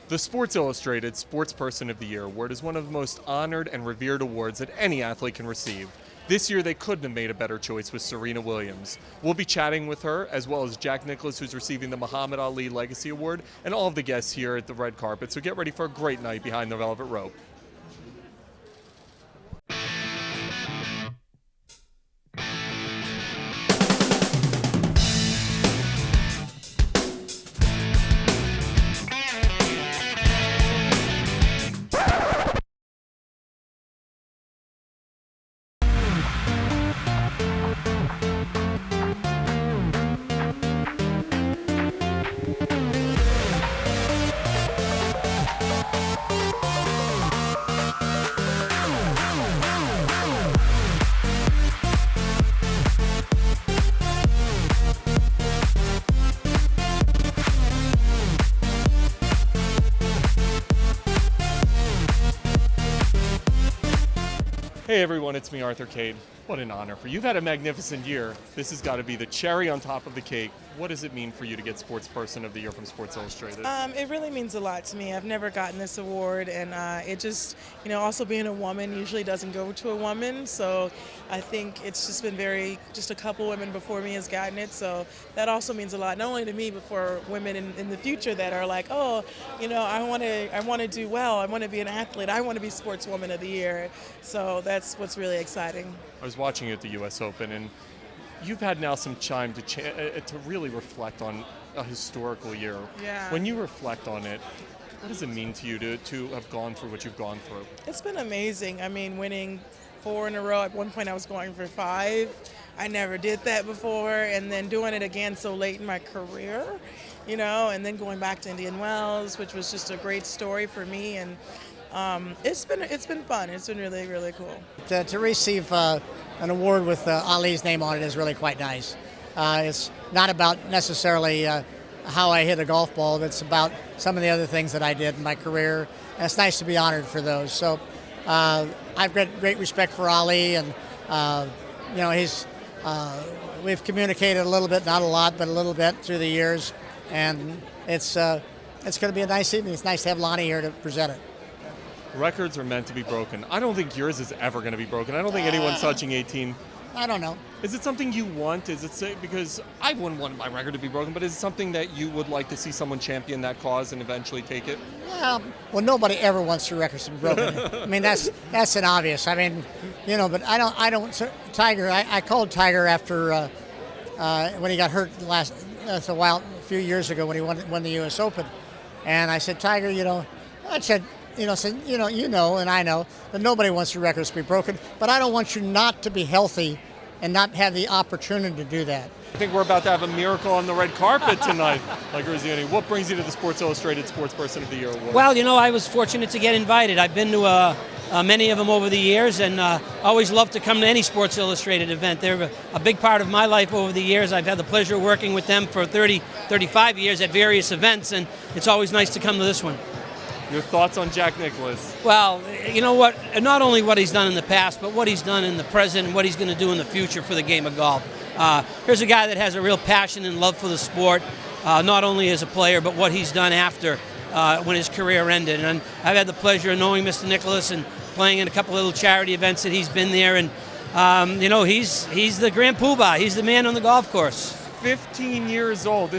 The Sports Illustrated Sportsperson of the Year award is one of the most honored and revered awards that any athlete can receive. This year, they couldn't have made a better choice with Serena Williams. We'll be chatting with her, as well as Jack Nickalus, who's receiving the Muhammad Ali Legacy Award, and all of the guests here at the red carpet. So get ready for a great night behind the velvet rope. Hey everyone, it's me, Arthur Kade. What an honor for you. You've had a magnificent year. This has got to be the cherry on top of the cake. What does it mean for you to get Sportsperson of the Year from Sports Illustrated? It really means a lot to me. I've never gotten this award, and it just, also being a woman usually doesn't go to a woman, so I think it's just been just a couple women before me has gotten it, so that also means a lot, not only to me, but for women in the future that are like, oh, I want to do well, I want to be an athlete, I want to be Sportswoman of the Year, so that's what's really exciting. I was watching you at the U.S. Open, and you've had now some time to really reflect on a historical year. Yeah. When you reflect on it, what does it mean to you to have gone through what you've gone through? It's been amazing. I mean, winning 4 in a row. At one point I was going for 5. I never did that before, and then doing it again so late in my career, and then going back to Indian Wells, which was just a great story for me, and it's been fun. It's been really, really cool. To receive an award with Ali's name on it is really quite nice. It's not about necessarily how I hit a golf ball. It's about some of the other things that I did in my career, and it's nice to be honored for those. So I've got great respect for Ali, and we've communicated a little bit, not a lot, but a little bit through the years, and it's going to be a nice evening. It's nice to have Lonnie here to present it. Records are meant to be broken. I don't think yours is ever going to be broken. I don't think anyone's touching 18. I don't know. Is it something you want? Because I wouldn't want my record to be broken, but is it something that you would like to see someone champion that cause and eventually take it? Well, nobody ever wants their records to be broken. I mean, that's an obvious. I mean, but I don't. Tiger. I called Tiger after when he got hurt a few years ago when he won the U.S. Open, and I said, Tiger, I said. And I know that nobody wants your records to be broken, but I don't want you not to be healthy and not have the opportunity to do that. I think we're about to have a miracle on the red carpet tonight. Like Rosiani, what brings you to the Sports Illustrated Sportsperson of the Year award? Well, I was fortunate to get invited. I've been to many of them over the years, and always love to come to any Sports Illustrated event. They're a big part of my life over the years. I've had the pleasure of working with them for 35 years at various events, and it's always nice to come to this one. Your thoughts on Jack Nickalus? Well, you know what? Not only what he's done in the past, but what he's done in the present and what he's going to do in the future for the game of golf. Here's a guy that has a real passion and love for the sport, not only as a player, but what he's done after when his career ended. And I've had the pleasure of knowing Mr. Nickalus and playing in a couple of little charity events that he's been there. And, he's the grand poobah. He's the man on the golf course. 15 years old.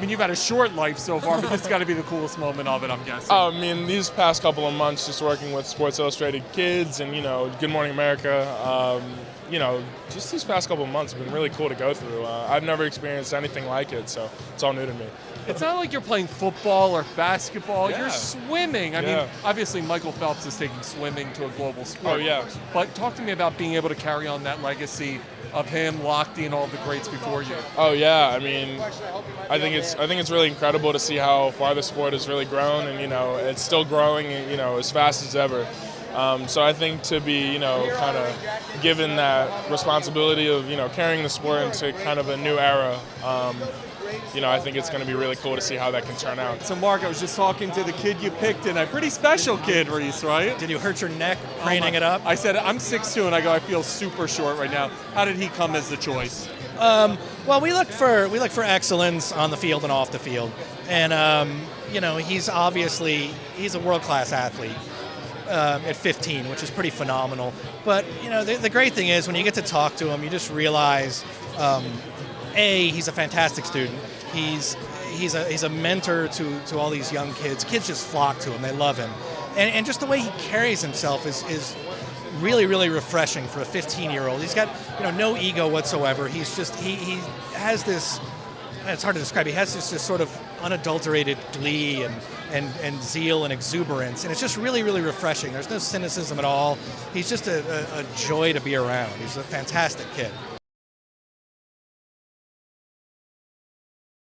You've had a short life so far, but this has got to be the coolest moment of it, I'm guessing. These past couple of months, just working with Sports Illustrated Kids and, Good Morning America, just these past couple of months have been really cool to go through. I've never experienced anything like it, so it's all new to me. It's not like you're playing football or basketball. Yeah. You're swimming. I mean, obviously Michael Phelps is taking swimming to a global sport. Oh, yeah. But talk to me about being able to carry on that legacy of him, Lochte, and all the greats before you. Oh yeah, I think it's really incredible to see how far the sport has really grown, and it's still growing, as fast as ever. So I think to be kind of given that responsibility of carrying the sport into kind of a new era. I think it's going to be really cool to see how that can turn out. So, Mark, I was just talking to the kid you picked, and a pretty special kid, Reece, right? Did you hurt your neck craning it up? I said, I'm 6'2", and I feel super short right now. How did he come as the choice? Well, we look for excellence on the field and off the field. And he's a world-class athlete at 15, which is pretty phenomenal. But the great thing is when you get to talk to him, you just realize, he's a fantastic student. He's a mentor to all these young kids. Kids just flock to him; they love him, and just the way he carries himself is really, really refreshing for a 15-year-old. He's got no ego whatsoever. He's just he has this. It's hard to describe. He has this sort of unadulterated glee and zeal and exuberance, and it's just really, really refreshing. There's no cynicism at all. He's just a joy to be around. He's a fantastic kid.